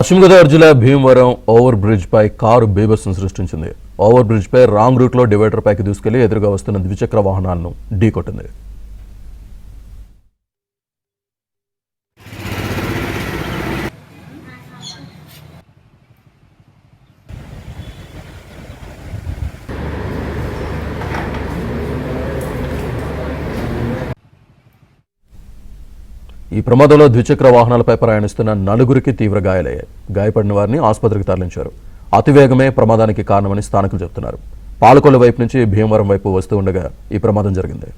పశ్చిమ గోదావరి జిల్లా Bhimavaram over bridge పై car బీభత్సం సృష్టించింది. ఓవర్ బ్రిడ్జ్ పై రాంగ్ రూట్ లో డివైడర్ పైకి దూసుకెళ్లి ఎదురుగా వస్తున్న ద్విచక్ర వాహనాలను ఢీకొట్టింది. ఈ ప్రమాదంలో ద్విచక్ర వాహనాలపై ప్రయాణిస్తున్న నలుగురికి తీవ్ర గాయాలయ్యాయి. గాయపడిన వారిని ఆసుపత్రికి తరలించారు. అతివేగమే ప్రమాదానికి కారణమని స్థానికులు చెబుతున్నారు. పాలకొల్లు వైపు నుంచి భీమవరం వైపు వస్తూ ఉండగా ఈ ప్రమాదం జరిగింది.